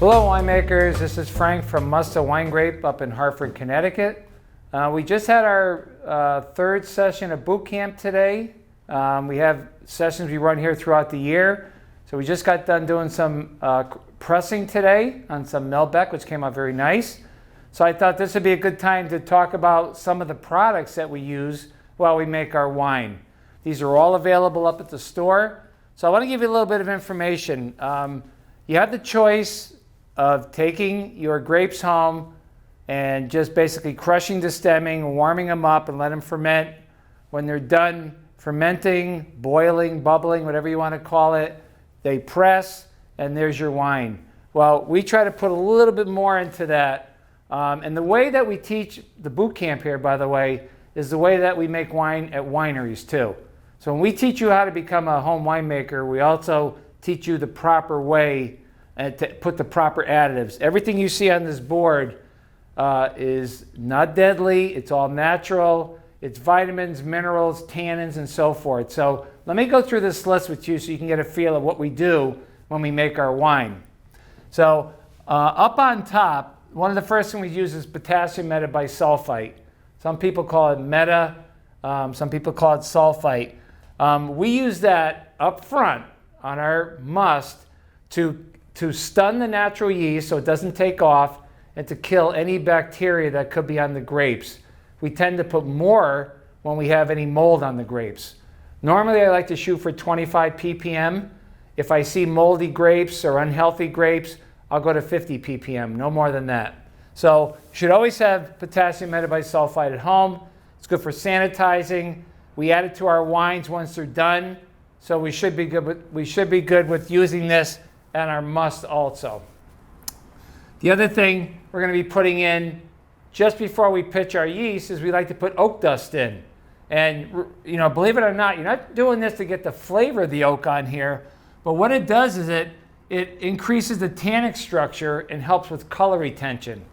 Hello winemakers, this is Frank from Musta Wine Grape up in Hartford, Connecticut. We just had our third session of boot camp today. We have sessions we run here throughout the year. So we just got done doing some pressing today on some Malbec, which came out very nice. So I thought this would be a good time to talk about some of the products that we use while we make our wine. These are all available up at the store. So I want to give you a little bit of information. You have the choice of taking your grapes home and just basically crushing the stemming, warming them up and let them ferment. When they're done fermenting, boiling, bubbling, whatever you want to call it, they press and there's your wine. Well, we try to put a little bit more into that. And the way that we teach the boot camp here, by the way, is the way that we make wine at wineries too. So when we teach you how to become a home winemaker, we also teach you the proper way and to put the proper additives. Everything you see on this board is not deadly, it's all natural, it's vitamins, minerals, tannins, and so forth. So let me go through this list with you so you can get a feel of what we do when we make our wine. So up on top, one of the first things we use is potassium metabisulfite. Some people call it meta, some people call it sulfite. We use that up front on our must to stun the natural yeast so it doesn't take off and to kill any bacteria that could be on the grapes. We tend to put more when we have any mold on the grapes. Normally I like to shoot for 25 ppm. If I see moldy grapes or unhealthy grapes, I'll go to 50 ppm, no more than that. So you should always have potassium metabisulfite at home. It's good for sanitizing. We add it to our wines once they're done. So we should be good with using this and our must also. The other thing we're going to be putting in just before we pitch our yeast is we like to put oak dust in. And you know, believe it or not, you're not doing this to get the flavor of the oak on here, but what it does is it increases the tannic structure and helps with color retention.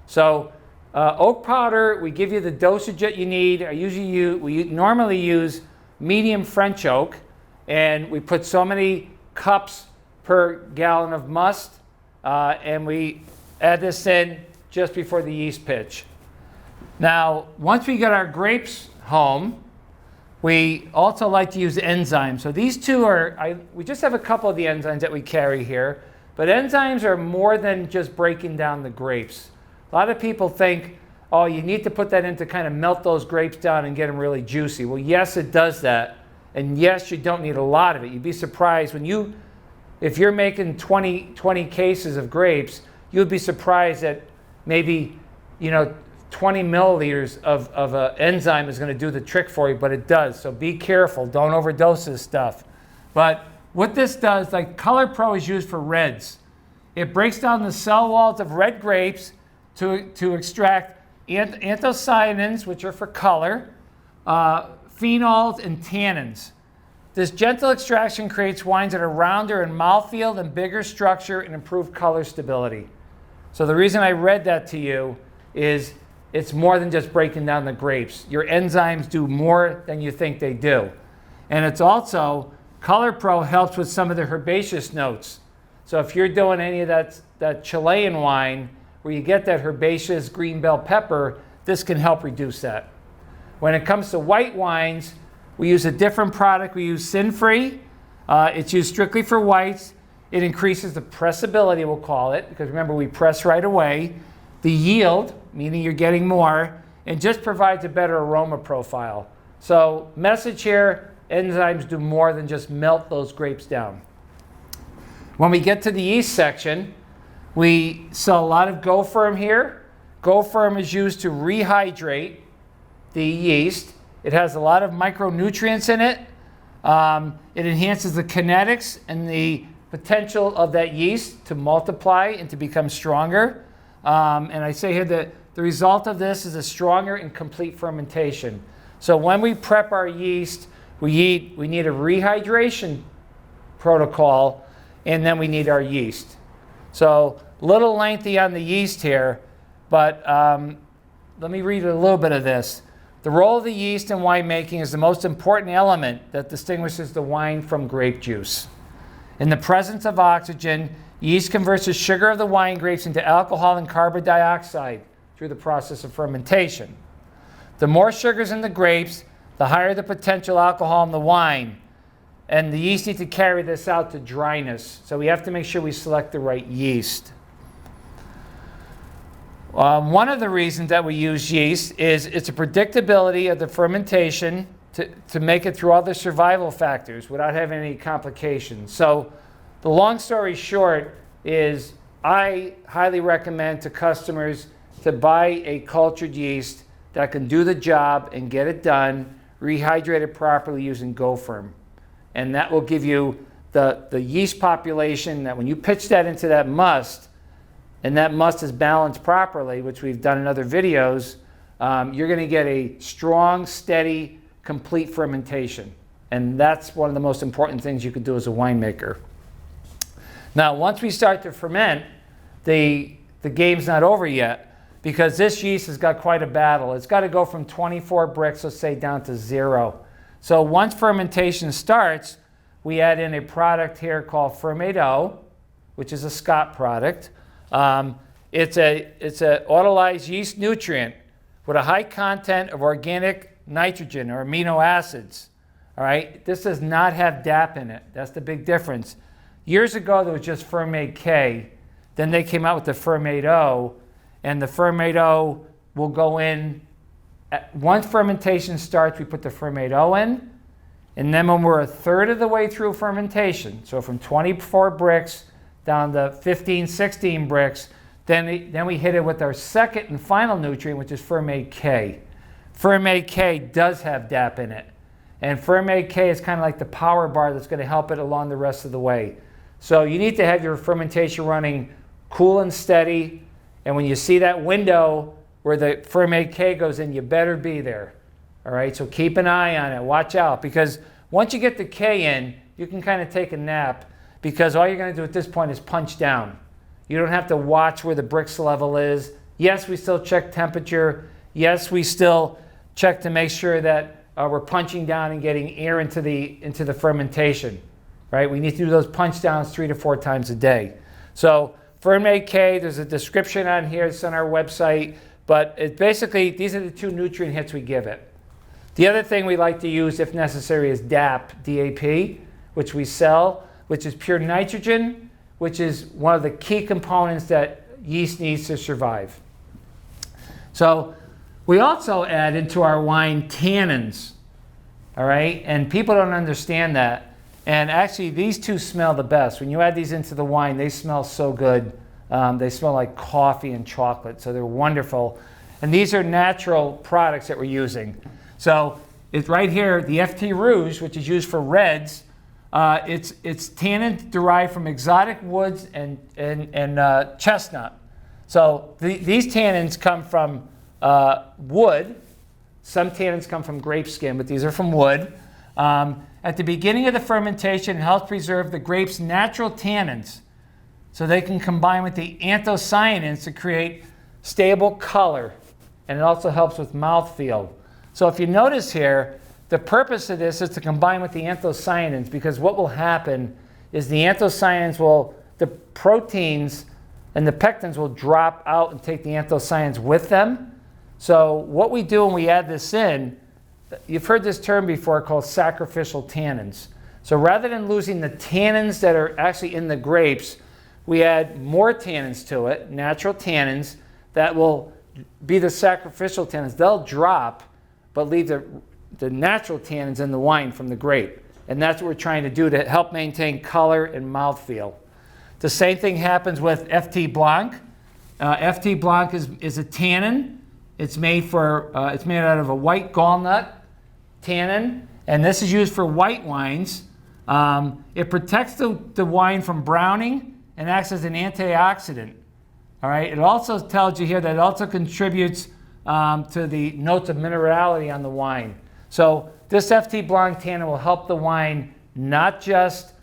So oak powder, we give you the dosage that you need. We normally use medium French oak, and we put so many cups per gallon of must, and we add this in just before the yeast pitch. Now, once we get our grapes home, we also like to use enzymes. So these two we just have a couple of the enzymes that we carry here, but enzymes are more than just breaking down the grapes. A lot of people think, oh, you need to put that in to kind of melt those grapes down and get them really juicy. Well, yes, it does that. And yes, you don't need a lot of it. You'd be surprised if you're making 20 cases of grapes, you'd be surprised that maybe 20 milliliters of an enzyme is going to do the trick for you, but it does. So be careful. Don't overdose this stuff. But what this does, like Color Pro is used for reds. It breaks down the cell walls of red grapes to extract anthocyanins, which are for color, phenols, and tannins. This gentle extraction creates wines that are rounder in mouthfeel and bigger structure and improved color stability. So the reason I read that to you is it's more than just breaking down the grapes. Your enzymes do more than you think they do. And it's also, Color Pro helps with some of the herbaceous notes. So if you're doing any of that Chilean wine where you get that herbaceous green bell pepper, this can help reduce that. When it comes to white wines, we use a different product. We use sin-free. It's used strictly for whites. It increases the pressability, we'll call it, because remember, we press right away. The yield, meaning you're getting more, and just provides a better aroma profile. So message here, enzymes do more than just melt those grapes down. When we get to the yeast section, we sell a lot of GoFirm here. GoFirm is used to rehydrate the yeast. It has a lot of micronutrients in it. It enhances the kinetics and the potential of that yeast to multiply and to become stronger. And I say here that the result of this is a stronger and complete fermentation. So when we prep our yeast, we need a rehydration protocol, and then we need our yeast. So a little lengthy on the yeast here, but let me read a little bit of this. The role of the yeast in winemaking is the most important element that distinguishes the wine from grape juice. In the presence of oxygen, Yeast converts the sugar of the wine grapes into alcohol and carbon dioxide through the process of fermentation. The more sugars in the grapes, the higher the potential alcohol in the wine. And the yeast need to carry this out to dryness. So we have to make sure we select the right yeast. One of the reasons that we use yeast is it's a predictability of the fermentation to make it through all the survival factors without having any complications. So the long story short is I highly recommend to customers to buy a cultured yeast that can do the job and get it done, rehydrate it properly using GoFirm. And that will give you the yeast population that when you pitch that into that must, and that must is balanced properly, which we've done in other videos, you're going to get a strong, steady, complete fermentation. And that's one of the most important things you can do as a winemaker. Now, once we start to ferment, the game's not over yet, because this yeast has got quite a battle. It's got to go from 24 bricks, let's say, down to 0. So once fermentation starts, we add in a product here called Firmado, which is a Scott product. It's a autolyzed yeast nutrient with a high content of organic nitrogen or amino acids. All right, this does not have DAP in it. That's the big difference. Years ago, there was just Fermade K. Then they came out with the Firmado, and the Firmado will go in. Once fermentation starts, we put the Firmado in, and then when we're a third of the way through fermentation, so from 24 bricks down to 15, 16 bricks, then we hit it with our second and final nutrient, which is Fermade K. Fermade K does have DAP in it, and Fermade K is kind of like the power bar that's going to help it along the rest of the way. So you need to have your fermentation running cool and steady, and when you see that window where the Fermade K goes in, you better be there. All right, so keep an eye on it. Watch out, because once you get the K in, you can kind of take a nap, because all you're going to do at this point is punch down. You don't have to watch where the bricks level is. Yes, we still check temperature. Yes, we still check to make sure that we're punching down and getting air into the fermentation. Right? We need to do those punch downs 3 to 4 times a day. So Fermade K, there's a description on here. It's on our website. But it basically, these are the 2 nutrient hits we give it. The other thing we like to use, if necessary, is DAP, DAP, which we sell, which is pure nitrogen, which is one of the key components that yeast needs to survive. So we also add into our wine tannins, all right? And people don't understand that. And actually, these 2 smell the best. When you add these into the wine, they smell so good. They smell like coffee and chocolate, so they're wonderful. And these are natural products that we're using. So it's right here, the FT Rouge, which is used for reds. It's tannin derived from exotic woods and chestnut. So these tannins come from wood. Some tannins come from grape skin, but these are from wood. At the beginning of the fermentation, it helps preserve the grape's natural tannins so they can combine with the anthocyanins to create stable color. And it also helps with mouthfeel. So if you notice here, the purpose of this is to combine with the anthocyanins, because what will happen is the anthocyanins the proteins and the pectins will drop out and take the anthocyanins with them. So what we do when we add this in, you've heard this term before called sacrificial tannins. So rather than losing the tannins that are actually in the grapes, we add more tannins to it, natural tannins, that will be the sacrificial tannins. They'll drop, but leave the natural tannins in the wine from the grape. And that's what we're trying to do to help maintain color and mouthfeel. The same thing happens with FT Blanc. FT Blanc is a tannin. It's made out of a white gallnut tannin, and this is used for white wines. It protects the wine from browning and acts as an antioxidant. All right. It also tells you here that it also contributes to the notes of minerality on the wine. So this FT Blanc tannin will help the wine not just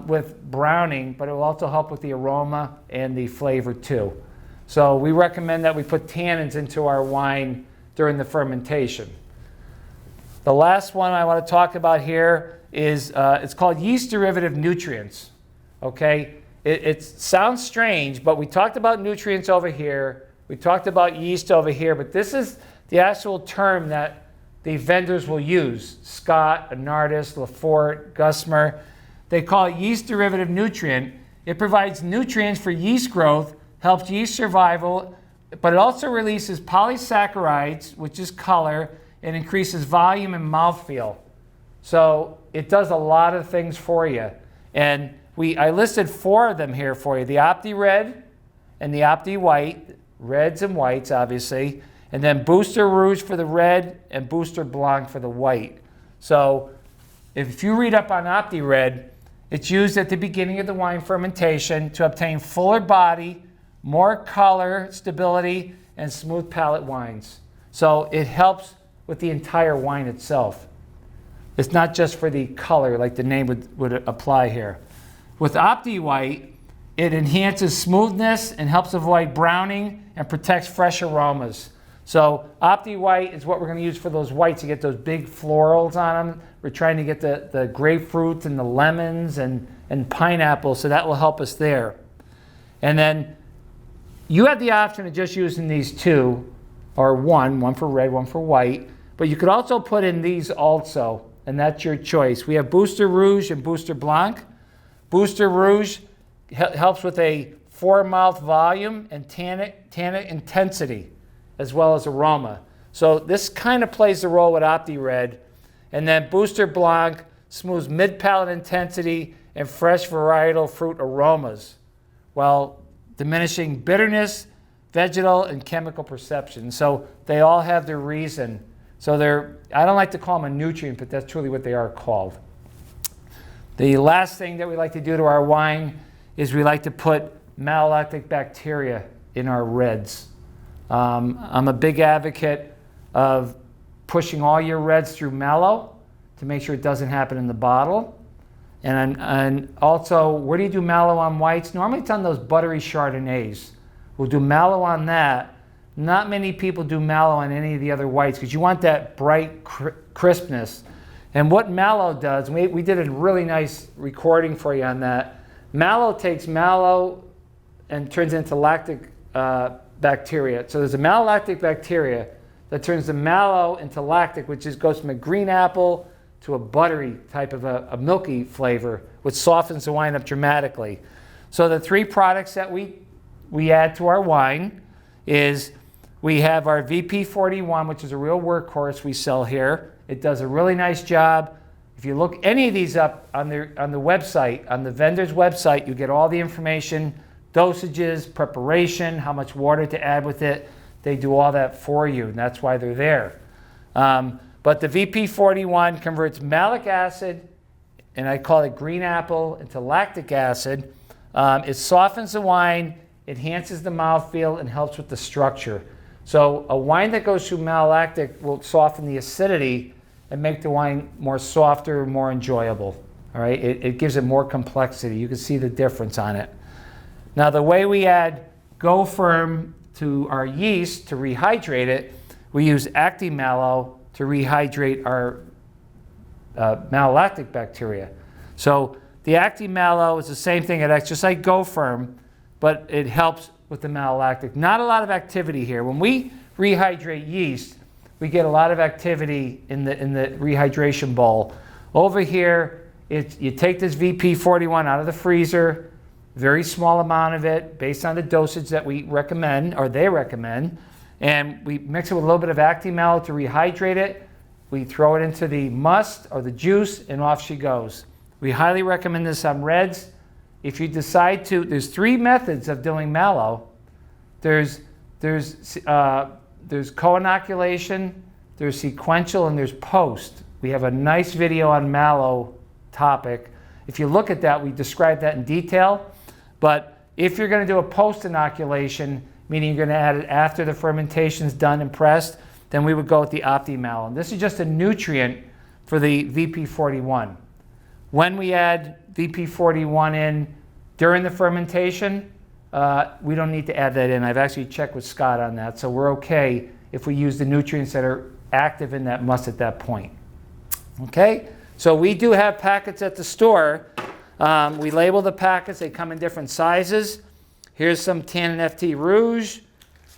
with browning, but it will also help with the aroma and the flavor too. So we recommend that we put tannins into our wine during the fermentation. The last one I want to talk about here is it's called yeast derivative nutrients. Okay, it sounds strange, but we talked about nutrients over here. We talked about yeast over here, but this is the actual term that the vendors will use. Scott, Anardis, Lafort, Gusmer. They call it yeast derivative nutrient. It provides nutrients for yeast growth, helps yeast survival, but it also releases polysaccharides, which is color, and increases volume and mouthfeel. So it does a lot of things for you. And I listed 4 of them here for you. The Opti-Red and the Opti-White, reds and whites obviously, and then Booster Rouge for the red and Booster Blanc for the white. So if you read up on Opti-Red, it's used at the beginning of the wine fermentation to obtain fuller body, more color, stability, and smooth palate wines. So it helps with the entire wine itself. It's not just for the color like the name would apply here. With Opti-White, it enhances smoothness and helps avoid browning and protects fresh aromas. So Opti-White is what we're going to use for those whites to get those big florals on them. We're trying to get the grapefruit and the lemons and pineapple, so that will help us there. And then you have the option of just using these 2, or one for red, one for white, but you could also put in these also, and that's your choice. We have Booster Rouge and Booster Blanc. Booster Rouge helps with a 4-mouth volume and tannic intensity, as well as aroma. So this kind of plays the role with Opti-Red. And then Booster Blanc smooths mid-palate intensity and fresh varietal fruit aromas, while diminishing bitterness, vegetal, and chemical perception. So they all have their reason. So I don't like to call them a nutrient, but that's truly what they are called. The last thing that we like to do to our wine is we like to put malolactic bacteria in our reds. I'm a big advocate of pushing all your reds through mallow to make sure it doesn't happen in the bottle. And also, where do you do mallow on whites? Normally it's on those buttery Chardonnays. We'll do mallow on that. Not many people do mallow on any of the other whites because you want that bright crispness. And what mallow does, we did a really nice recording for you on that. Mallow takes mallow and turns it into lactic bacteria. So there's a malolactic bacteria that turns the mallow into lactic, which goes from a green apple to a buttery type of a milky flavor, which softens the wine up dramatically. So the 3 products that we add to our wine is we have our VP41, which is a real workhorse we sell here. It does a really nice job. If you look any of these up on the website, on the vendor's website, you get all the information, dosages, preparation, how much water to add with it. They do all that for you, and that's why they're there. But the VP41 converts malic acid, and I call it green apple, into lactic acid. It softens the wine, enhances the mouthfeel, and helps with the structure. So a wine that goes through malolactic will soften the acidity and make the wine more softer, more enjoyable. All right, it gives it more complexity. You can see the difference on it. Now the way we add Go Firm to our yeast to rehydrate it, we use Acti-Mallow to rehydrate our malolactic bacteria. So the Acti-Mallow is the same thing. It acts just like Go Firm, but it helps with the malolactic. Not a lot of activity here. When we rehydrate yeast, we get a lot of activity in the rehydration bowl. Over here, you take this VP41 out of the freezer, very small amount of it based on the dosage that we recommend, or they recommend, and we mix it with a little bit of Acti-Mallow to rehydrate it. We throw it into the must or the juice, and off she goes. We highly recommend this on reds. If you decide to, there's 3 methods of doing mallow. There's co-inoculation, there's sequential, and there's post. We have a nice video on mallow topic. If you look at that, we describe that in detail. But if you're going to do a post-inoculation, meaning you're going to add it after the fermentation's done and pressed, then we would go with the Opti-Mallow. And this is just a nutrient for the VP41. When we add VP41 in during the fermentation, we don't need to add that in. I've actually checked with Scott on that, so we're okay if we use the nutrients that are active in that must at that point. Okay, so we do have packets at the store We label the packets. They come in different sizes. Here's some Tannin FT Rouge.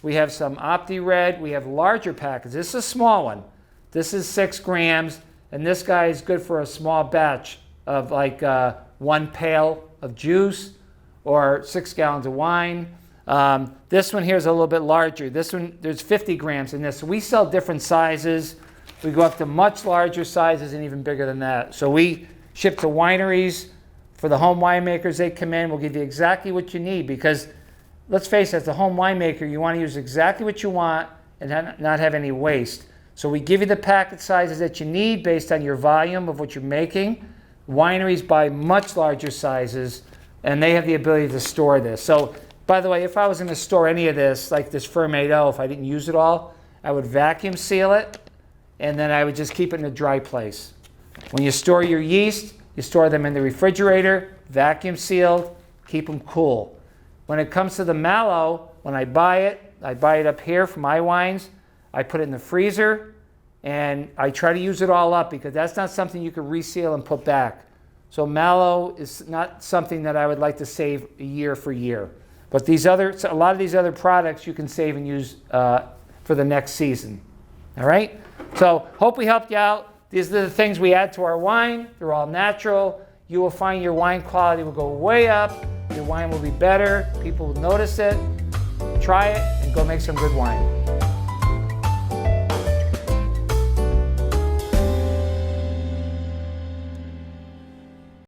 We have some Opti-Red. We have larger packets. This is a small one. This is 6 grams, and this guy is good for a small batch of like 1 pail of juice or 6 gallons of wine. This one here is a little bit larger. This one, there's 50 grams in this. So we sell different sizes. We go up to much larger sizes and even bigger than that. So we ship to wineries. For the home winemakers, they come in, we'll give you exactly what you need, because let's face it, as a home winemaker, you want to use exactly what you want and not have any waste. So we give you the packet sizes that you need based on your volume of what you're making. Wineries buy much larger sizes, and they have the ability to store this. So, by the way, if I was going to store any of this, like this Firmado, if I didn't use it all, I would vacuum seal it, and then I would just keep it in a dry place. When you store your yeast, you store them in the refrigerator, vacuum sealed, keep them cool. When it comes to the Malo, when I buy it up here for my wines, I put it in the freezer, and I try to use it all up, because that's not something you can reseal and put back. So Malo is not something that I would like to save year for year. But a lot of these other products you can save and use for the next season. All right? So hope we helped you out. These are the things we add to our wine. They're all natural. You will find your wine quality will go way up. Your wine will be better. People will notice it. Try it and go make some good wine.